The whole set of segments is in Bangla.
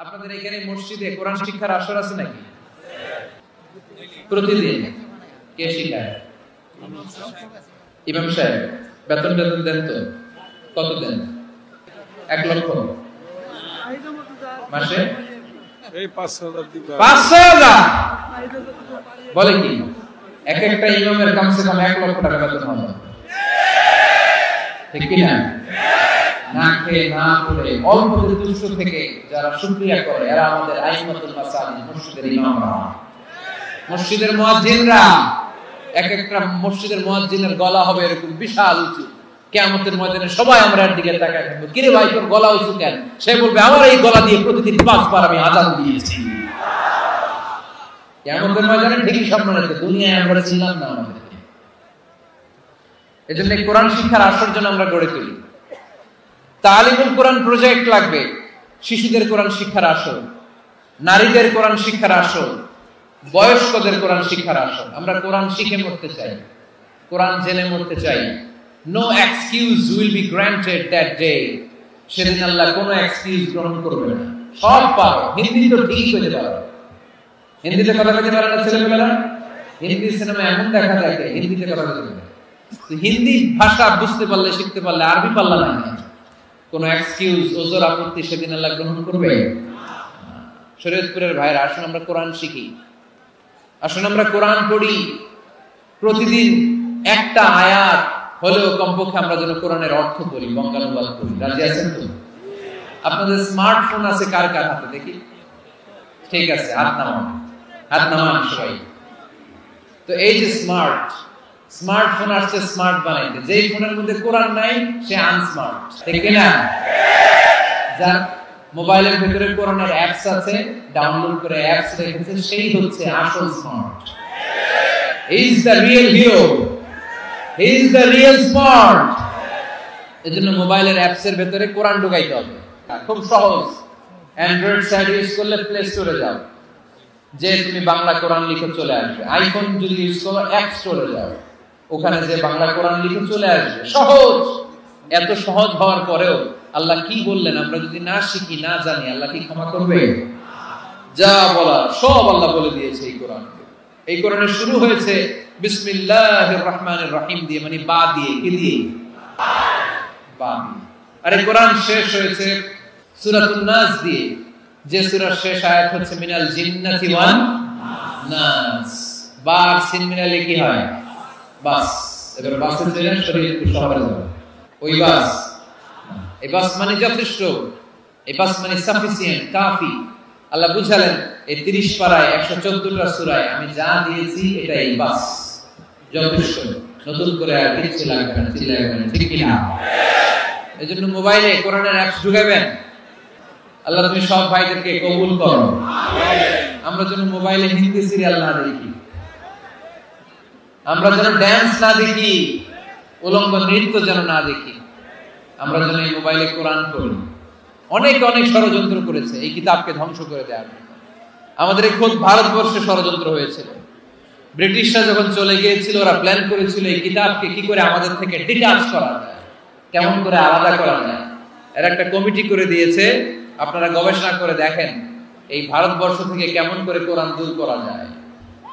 আপনাদের এখানে মসজিদে কোরআন শিক্ষার আসর আছে নাকি? প্রতিদিন কে শিখায়? ইমাম সাহেব। বেতন দেন তো? কত দেন? 1 লক্ষ মাসে? এই 5,000 দিবা। 5,000 বলে কি? একটা ইমামের কমসে কম 1 লক্ষ টাকা বেতন হবে, ঠিক কি না? না খেয়ে না পড়ে অল্প দুষ্ট থেকে যারা শুকরিয়া করে এরা আমাদের আইমাতুল মাসাজিদ, মসজিদের ইমামরা, মসজিদের মুয়াজ্জিনরা। একটা মসজিদের মুয়াজ্জিনের গলা হবে এরকম বিশাল উঁচু, কিয়ামতের ময়দানে সবাই আমরা এর দিকে তাকায় থাকবো, কিরে ভাই তোর গলা উঁচু কেন? সে বলবে আমার এই গলা দিয়ে প্রতিদিন 5 বার আমি আযান দিয়েছি। কিয়ামতের ময়দানে ঠিকই সম্মান আছে, দুনিয়ায় আমরা ছিলাম না আমাদেরকে। এজন্য কোরআন শিক্ষার আসর জন্য আমরা গড়ে তুলি। তালিমুল কোরআন প্রজেক্ট লাগবে, শিশুদের কোরআন শিক্ষার আসর, নারীদের কোরআন শিক্ষার আসর, বয়স্কদের কোরআন শিক্ষার আসর। আমরা কোরআন শিখে মরতে চাই, কোরআন জেনে মরতে চাই। No excuse will be granted that day. সেদিন আল্লাহ কোনো এক্সকিউজ গ্রহণ করবে না। সব পারো, হিন্দি তো ঠিক হয়ে যাবে। হিন্দিতে কথা বলতে পারে না ছেলেমেয়েরা? হিন্দি সিনেমা এমন দেখা যায় হিন্দিতে কথা বলতে পারে। হিন্দি ভাষা বুঝতে পারলে, শিখতে পারলে, আরবি পারলা না, কোন এক্সকিউজ, ওজর, আপত্তি সেদিন আল্লাহ গ্রহণ করবে? শরীয়তপুরের ভাইরা, আসুন আমরা কোরআন শিখি, আসুন আমরা কোরআন পড়ি। প্রতিদিন একটা আয়াত হলেও কমপক্ষে আমরা যেন কোরআনের অর্থ করি, বঙ্গানুবাদ করি। রাজি আছেন তো? আপনাদের স্মার্টফোন আছে কার কার হাতে দেখি? ঠিক আছে, হাত নামান সবাই। তো এই যে স্মার্টফোন আসছে স্মার্ট বানাইতে, যেই ফোনের মধ্যে কোরআন নাই সে আনস্মার্ট, ঠিক না? যার মোবাইলের ভিতরে কোরআনের অ্যাপস আছে, ডাউনলোড করে অ্যাপস রেখেছে, সেই হচ্ছে আসল smart. He is the real hero, he is the real smart. এজন্য মোবাইলের অ্যাপস এর ভিতরে কোরআন ঢুকাইতে হবে। খুব সহজ। অ্যান্ড্রয়েড সাইট ইউজ করলে প্লে স্টোরে যাও, যে তুমি বাংলা কোরআন লিখে চলে আসবে। আইফোন যদি ইউজ করো অ্যাপ স্টোরে যাও, ওখানে যে বাংলা কোরআন লিখে চলে আসবে। সহজ। এত সহজ হওয়ার পরেও আল্লাহ কি বললেন আমরা যদি না শিখি, না জানি, আল্লাহ কি ক্ষমা করবে? যা বলার সব আল্লাহ বলে দিয়েছে এই কোরআন। এই কোরআনের শুরু হয়েছে বিসমিল্লাহির রহমানির রহিম দিয়ে, মানে বা দিয়ে। কি দিয়ে? বা দিয়ে। আর এই কোরআন শেষ হয়েছে সূরাতুন নাস দিয়ে, যে সূরার শেষ আয়াত হচ্ছে মিনাল জিন্নাতি ওয়ান নাস। বার সিন মিলালে কি হয়? বাস। এবার বাসের জন্য শরীয়তপুর শহরে যাবে, ওই বাস। এই বাস মানে যথেষ্ট, এই বাস মানে সাফিসিয়েন্ট, কাফি। আল্লাহ বুঝালেন এই 30 পারায় 114টা সূরায় আমি যা দিয়েছি এটাই বাস, যথেষ্ট। নতুন করে আর কিছু লাগবে না, চিল্লাবেন, ঠিক কি না? এজন্য মোবাইলে কোরআনের অ্যাপস ঢুকাবেন। আল্লাহ তুমি সব ভাইদেরকে কবুল করো। আমরা যেন মোবাইলে হিন্দি সিরিয়াল না দেখি, আমরা যেন ড্যান্স না দেখি, উলঙ্গ নৃত্য যেন না দেখি। আমরা যেন এই মোবাইলে কোরআন পড়ি। অনেক ষড়যন্ত্র করেছে এই কিতাবকে ধ্বংস করে দেওয়ার। আমাদের এই খোদ ভারতবর্ষে ষড়যন্ত্র হয়েছিল। ব্রিটিশরা যখন চলে গিয়েছিল, ওরা প্ল্যান করেছিল এই কিতাবকে কি করে আমাদের থেকে ডিটাচ করা যায়, কেমন করে আলাদা করা যায়। এর একটা কমিটি করে দিয়েছে, আপনারা গবেষণা করে দেখেন এই ভারতবর্ষ থেকে কেমন করে কোরআন দূর করা যায়।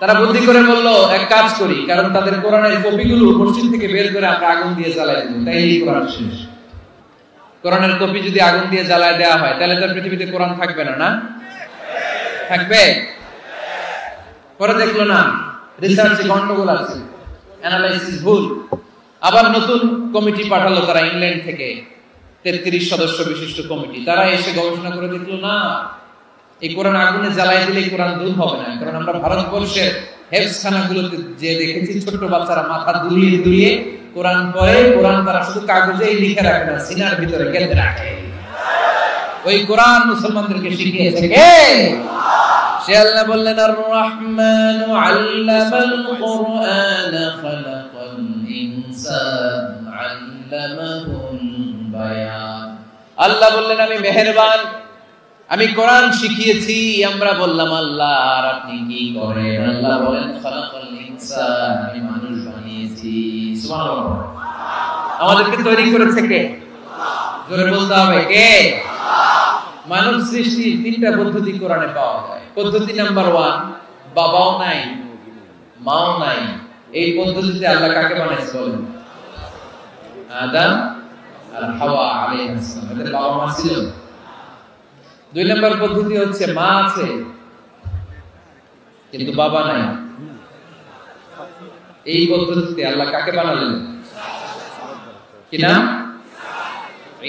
তারা বুদ্ধি করে বললো এক কাজ করি, কারণ তাদের কোরআনের কপিগুলো মসজিদ থেকে বের করে আমরা আগুন দিয়ে জ্বালাই দেব, তাই এই কোরআন শেষ। কোরআনের কপি যদি আগুন দিয়ে জ্বালায় দেওয়া হয় তাহলে তার পৃথিবীতে কোরআন থাকবে না? না থাকবে? পরে দেখলো না রিসার্চে গন্ডগোল আছে, অ্যানালাইসিস ভুল। আবার নতুন কমিটি পাঠালো তারা ইংল্যান্ড থেকে, 33 সদস্য বিশিষ্ট কমিটি। তারা এসে গবেষণা করে দেখলো না, এই কোরআন আগুনে জ্বালাই দিলে কোরআন দূর হবে না। কারণ আমরা ভারতবর্ষের হেফজখানাগুলোতে যে দেখেছি ছোট বাচ্চারা মাথা দুলিয়ে দুলিয়ে কোরআন পড়ে। কোরআন তারা শুধু কাগজেই লিখে রাখে না, সিনার ভিতরে গেঁথে রাখে। ওই কোরআন মুসলমানদেরকে শিখিয়েছে কে? সে আল্লাহ বললেন আর রহমানু আল্লামাল কুরআন খালাকাল ইনসান আল্লামাহুল বায়ান। আল্লাহ বললেন আমি মেহেরবান, আমি কোরআন শিখিয়েছি। আমরা বললাম আল্লাহ আর আপনি কি করেন? আল্লাহ বলেন খালাকাল ইনসান, আমি মানুষ বানিয়েছি। সুবহানাল্লাহ। আমাদেরকে তৈরি করেছে কে? জোরে বলতে হবে কে? মানব সৃষ্টির তিনটা পদ্ধতি কোরআনে পাওয়া যায়। পদ্ধতি নাম্বার 1, বাবাও নাই মাও নাই, এই পদ্ধতিতে আল্লাহ কাকে বানাইছে বলেন? আদম আর হাওয়া আলাইহিস সালাম। এদের বাবা মা ছিল। 2 নম্বর পদ্ধতি হচ্ছে মা আছে কিন্তু বাবা নাই, এই পদ্ধতিতে আল্লাহ কাকে বানালেন? কি নাম?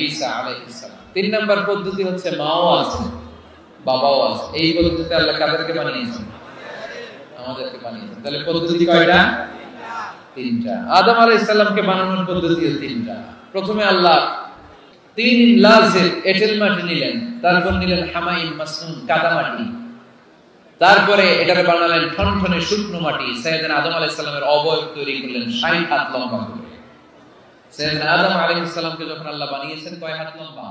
ঈসা আলাইহিস সালাম। 3 নম্বর পদ্ধতি হচ্ছে মাও আছে বাবাও আছে, এই পদ্ধতিতে আল্লাহ কাদেরকে বানিয়েছেন? আমাদেরকে বানিয়েছেন। তাহলে পদ্ধতি কয়টা? 3টা। আদম আলাইহিস সালামকে বানানোর পদ্ধতি 3টা। প্রথমে আল্লাহ 3 লাজের এঁটেল মাটি নিলেন, তারপর নিলেন হামাইম মাসনুন কাদা মাটি, তারপরে এটারে বানালেন ঠনঠনে শুকনো মাটি। সাইয়েদনা আদম আলাইহিস সালামের অবয়ব তৈরি করলেন 60 হাত লম্বা করে। সাইয়েদনা আদম আলাইহিস সালামকে যখন আল্লাহ বানিয়েছেন কয় হাত লম্বা?